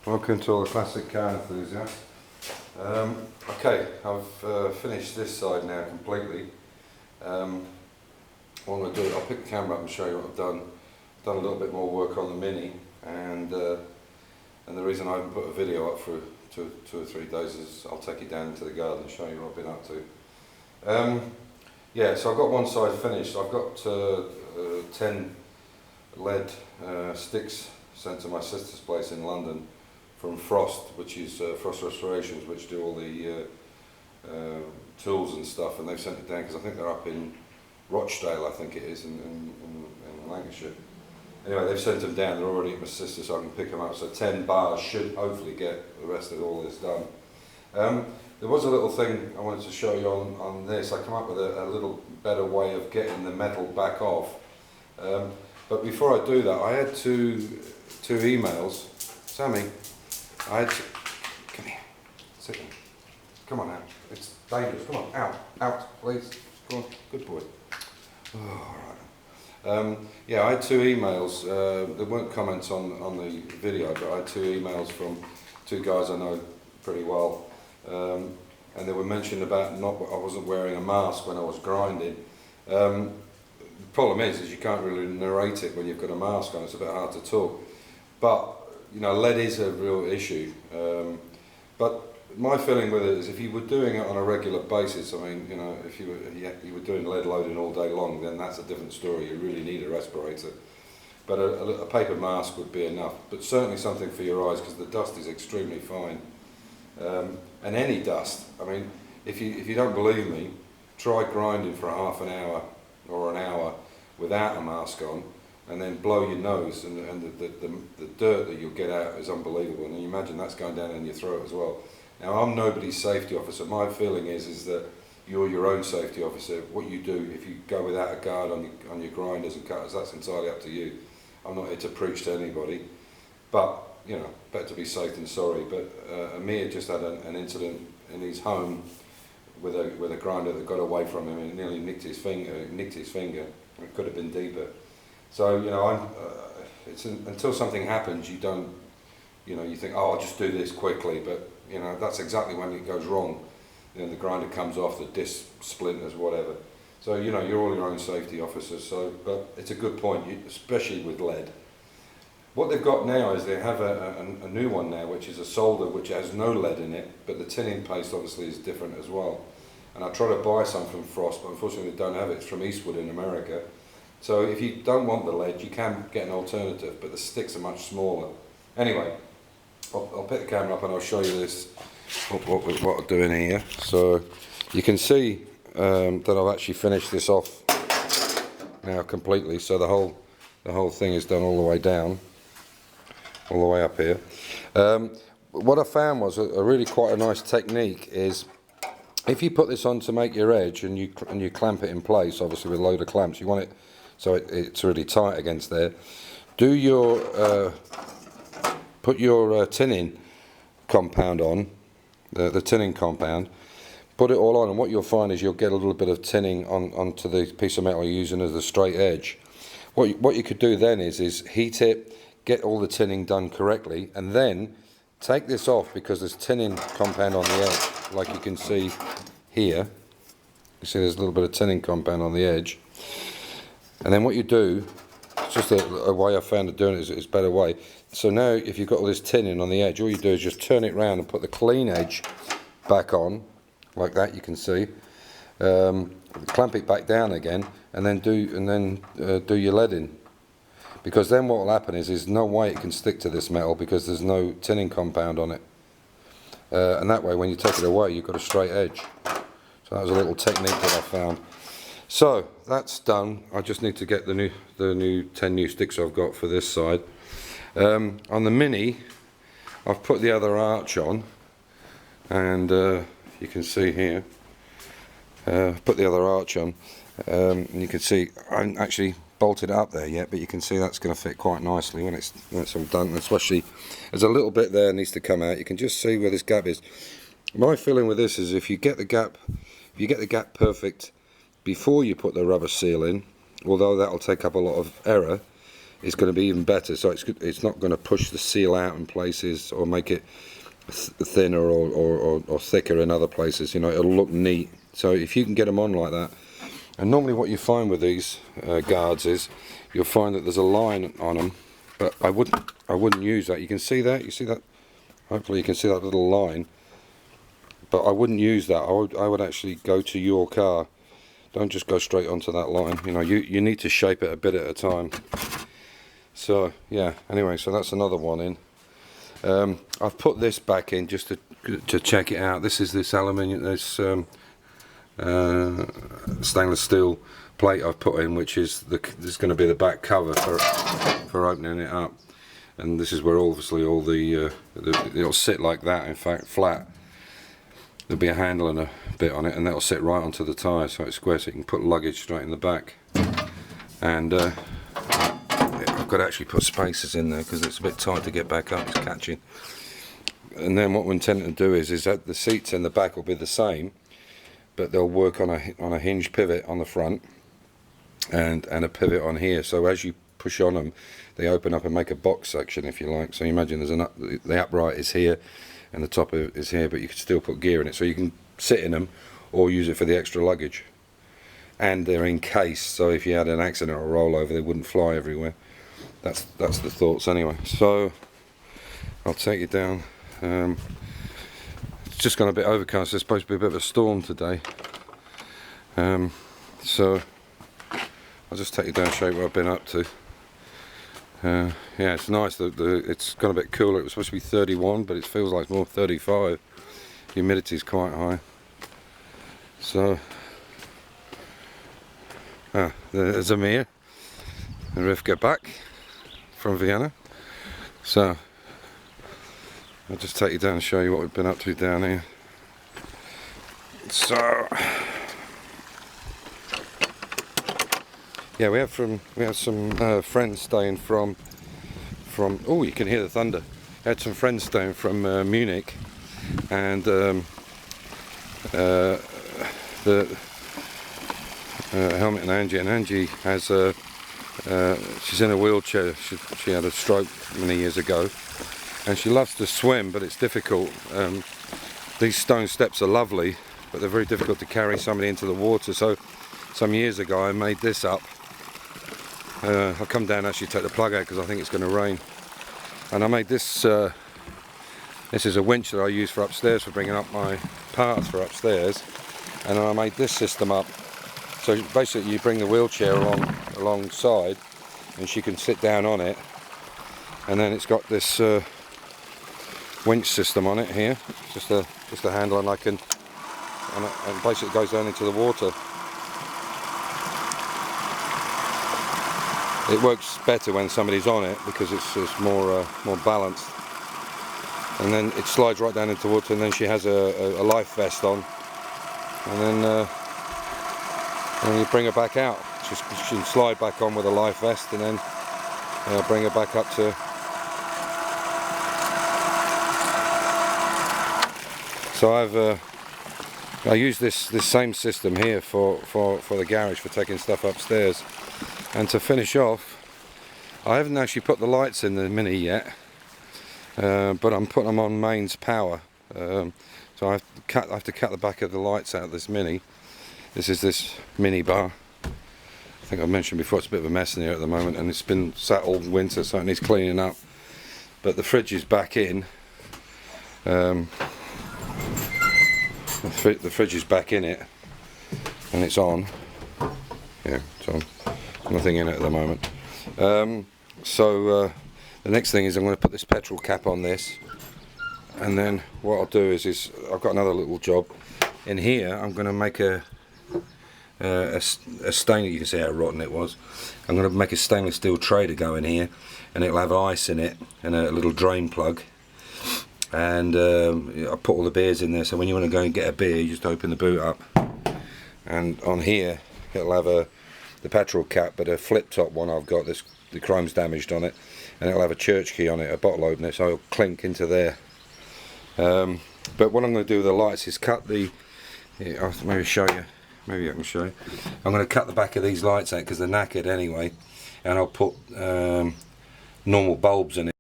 Welcome to all the classic car enthusiasts. Okay, I've finished this side now completely. What I'm going to do, I'll pick the camera up and show you what I've done. Done a little bit more work on the Mini, and the reason I haven't put a video up for two or 3 days is I'll take you down into the garden and show you what I've been up to. Yeah, so I've got one side finished. I've got 10 lead sticks sent to my sister's place in London from Frost, which is Frost Restorations, which do all the tools and stuff, and they've sent it down because I think they're up in Rochdale, I think it is, in Lancashire. Anyway, they've sent them down, they're already at my sister, so I can pick them up. So 10 bars should hopefully get the rest of all this done. There was a little thing I wanted to show you on this. I come up with a little better way of getting the metal back off. But before I do that, I had two emails. Sammy, I had to, come here, sit down. Come on now, it's dangerous, come on, out, please. Go on, good boy. Oh, all right. Yeah, I had 2 emails. There weren't comments on the video, but I had 2 emails from 2 guys I know pretty well. And they were mentioned about I wasn't wearing a mask when I was grinding. The problem is you can't really narrate it when you've got a mask on. It's a bit hard to talk. But you know, lead is a real issue. But my feeling with it is, if you were doing it on a regular basis, I mean, you know, if you were doing lead loading all day long, then that's a different story. You really need a respirator. But a paper mask would be enough. But certainly something for your eyes, because the dust is extremely fine. And any dust. I mean, if you don't believe me, try grinding for half an hour or an hour without a mask on, and then blow your nose, and the dirt that you'll get out is unbelievable. And you imagine that's going down in your throat as well. Now, I'm nobody's safety officer. My feeling is that you're your own safety officer. What you do, if you go without a guard on your grinders and cutters, that's entirely up to you. I'm not here to preach to anybody, but you know, better to be safe than sorry. But Amir just had an incident in his home with a grinder that got away from him and nearly nicked his finger. It could have been deeper. So you know, it's until something happens, you don't, you know, you think, oh, I'll just do this quickly. But you know, that's exactly when it goes wrong. You know, the grinder comes off, the disc splinters, whatever. So you know, you're all your own safety officers. So, but it's a good point, especially with lead. What they've got now is they have a new one now, which is a solder which has no lead in it, but the tinning paste obviously is different as well. And I try to buy some from Frost, but unfortunately they don't have it. It's from Eastwood in America. So if you don't want the lead, you can get an alternative, but the sticks are much smaller. Anyway, I'll pick the camera up and I'll show you this, what I'm doing here. So you can see that I've actually finished this off now completely. So the whole thing is done all the way down, all the way up here. What I found was a really quite a nice technique is, if you put this on to make your edge and you clamp it in place, obviously with a load of clamps, you want it so it's really tight against there. Do your put your tinning compound on, the tinning compound, put it all on, and what you'll find is you'll get a little bit of tinning onto the piece of metal you're using as a straight edge. What you could do then is heat it, get all the tinning done correctly, and then take this off, because there's tinning compound on the edge, like you can see here. You see there's a little bit of tinning compound on the edge. And then what you do, it's just a way I found of doing it is a better way. So now if you've got all this tinning on the edge, all you do is just turn it round and put the clean edge back on, like that, you can see. Clamp it back down again, and then do your lead in. Because then what will happen is no way it can stick to this metal, because there's no tinning compound on it. And that way, when you take it away, you've got a straight edge. So that was a little technique that I found. So that's done. I just need to get the new 10 new sticks I've got for this side. On the Mini, I've put the other arch on, and you can see here. Put the other arch on, and you can see I haven't actually bolted it up there yet, but you can see that's going to fit quite nicely when it's all done. Especially there's a little bit there needs to come out. You can just see where this gap is. My feeling with this is, if you get the gap perfect before you put the rubber seal in, although that'll take up a lot of error, it's going to be even better. So it's not going to push the seal out in places or make it thinner or thicker in other places. You know, it'll look neat. So if you can get them on like that, and normally what you find with these guards is you'll find that there's a line on them, but I wouldn't use that. You can see that. You see that? Hopefully you can see that little line. But I wouldn't use that. I would actually go to your car. Don't just go straight onto that line. You know, you need to shape it a bit at a time. So yeah. Anyway, so that's another one in. I've put this back in just to check it out. This is this aluminium, this stainless steel plate I've put in, which is there's going to be the back cover for opening it up. And this is where obviously all it'll sit like that. In fact, flat. There'll be a handle and a bit on it, and that'll sit right onto the tyre, so it's square, so you can put luggage straight in the back. And I've got to actually put spacers in there because it's a bit tight to get back up. It's catching. And then what we're intending to do is that the seats in the back will be the same, but they'll work on a hinge pivot on the front and a pivot on here. So as you push on them, they open up and make a box section, if you like. So you imagine the upright is here and the top is here, but you can still put gear in it, so you can sit in them or use it for the extra luggage. And they're encased, so if you had an accident or a rollover, they wouldn't fly everywhere. That's the thoughts anyway. So I'll take you down. It's just gone a bit overcast. There's supposed to be a bit of a storm today. So I'll just take you down and show you what I've been up to. Yeah, it's nice. It's gone a bit cooler. It was supposed to be 31, but it feels like more 35. Humidity is quite high. So, there's Amir and Rivka back from Vienna. So, I'll just take you down and show you what we've been up to down here. So, yeah, we have some friends staying from. Oh, you can hear the thunder. I had some friends staying from Munich, and Helmut and Angie has she's in a wheelchair. She had a stroke many years ago, and she loves to swim, but it's difficult. These stone steps are lovely, but they're very difficult to carry somebody into the water. So some years ago I made this up. I'll come down and actually take the plug out because I think it's going to rain. And I made this, this is a winch that I use for upstairs, for bringing up my parts for upstairs. And I made this system up. So basically you bring the wheelchair alongside, and she can sit down on it. And then it's got this winch system on it here. Just a handle, and and basically it goes down into the water. It works better when somebody's on it because it's more balanced. And then it slides right down into water, and then she has a life vest on, and then you bring her back out. She can slide back on with a life vest, and then bring her back up to. So I use this same system here for the garage, for taking stuff upstairs. And to finish off, I haven't actually put the lights in the Mini yet, but I'm putting them on mains power. So I have to cut the back of the lights out of this Mini. This is this Mini bar. I think I've mentioned before, it's a bit of a mess in here at the moment, and it's been sat all winter, so it needs cleaning up. But the fridge is back in. The fridge is back in it, and it's on. Yeah, it's on. Nothing in it at the moment. So the next thing is I'm going to put this petrol cap on this, and then what I'll do is I've got another little job in here. I'm going to make a stain. You can see how rotten it was. I'm going to make a stainless steel tray to go in here, and it'll have ice in it and a little drain plug. And I put all the beers in there, so when you want to go and get a beer, you just open the boot up, and on here it'll have the petrol cap, but a flip top one I've got, the chrome's damaged on it, and it'll have a church key on it, a bottle opener, so it'll clink into there. But what I'm going to do with the lights is cut I'll maybe show you, maybe I can show you. I'm going to cut the back of these lights out because they're knackered anyway, and I'll put normal bulbs in it.